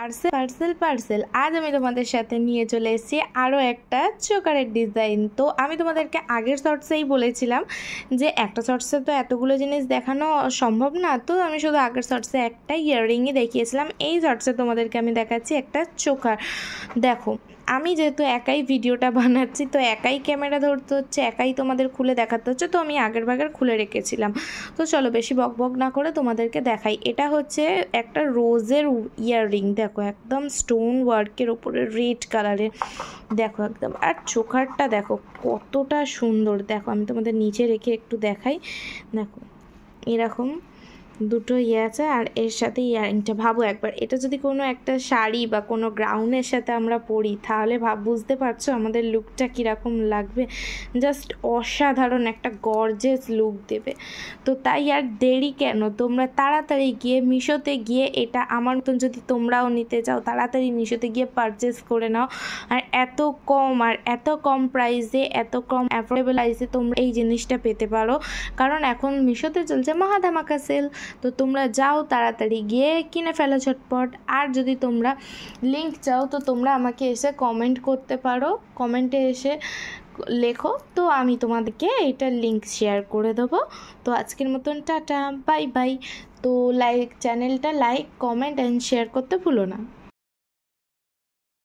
Parcel parcel parcel আজ আমি তোমাদের সাথে নিয়ে চলে এসেছি আরও একটা চোকারের ডিজাইন। তো আমি তোমাদেরকে আগের শর্টসেই বলেছিলাম যে একটা শর্টসে তো এতগুলো জিনিস দেখানো সম্ভব না, তো আমি শুধু আগের শর্টসে একটা ইয়াররিংই দেখিয়েছিলাম। এই শর্টসে তোমাদেরকে আমি দেখাচ্ছি একটা চোকার। দেখো, আমি যেহেতু একাই ভিডিওটা বানাচ্ছি তো একাই ক্যামেরা ধরতে হচ্ছে, একাই তোমাদের খুলে দেখাতে হচ্ছে, তো আমি আগের ভাগের খুলে রেখেছিলাম। তো চলো বেশি বকবক না করে তোমাদেরকে দেখাই। এটা হচ্ছে একটা রোজের ইয়াররিং, দেখো একদম স্টোন ওয়ার্কের ওপরে রেড কালারের, দেখো একদম। আর চোকারটা দেখো কতটা সুন্দর, দেখো আমি তোমাদের নিচে রেখে একটু দেখাই। দেখো এরকম দুটো আছে আর এর সাথে ইয়ারিংটা। ভাবো একবার, এটা যদি কোনো একটা শাড়ি বা কোনো গ্রাউনের সাথে আমরা পরি তাহলে বুঝতে পারছো আমাদের লুকটা কীরকম লাগবে। জাস্ট অসাধারণ একটা গর্জিয়াস লুক দেবে। তো তাই আর দেরি কেন, তোমরা তাড়াতাড়ি গিয়ে মিশোতে গিয়ে এটা আমার মতন যদি তোমরাও নিতে চাও তাড়াতাড়ি মিশোতে গিয়ে পারচেস করে নাও। আর এত কম প্রাইসে, এত কম অ্যাফোর্ডেবল প্রাইসে তোমরা এই জিনিসটা পেতে পারো, কারণ এখন মিশোতে চলছে মহাধামাকা সেল। তো তোমরা যাও তাড়াতাড়ি গিয়ে কিনে ফেলো ঝটপট। আর যদি তোমরা লিঙ্ক চাও তো তোমরা আমাকে এসে কমেন্ট করতে পারো, কমেন্টে এসে লেখো, তো আমি তোমাদেরকে এইটার লিঙ্ক শেয়ার করে দেবো। তো আজকের মতন টাটা, বাই বাই। তো চ্যানেলটা লাইক, কমেন্ট অ্যান্ড শেয়ার করতে ভুলো না।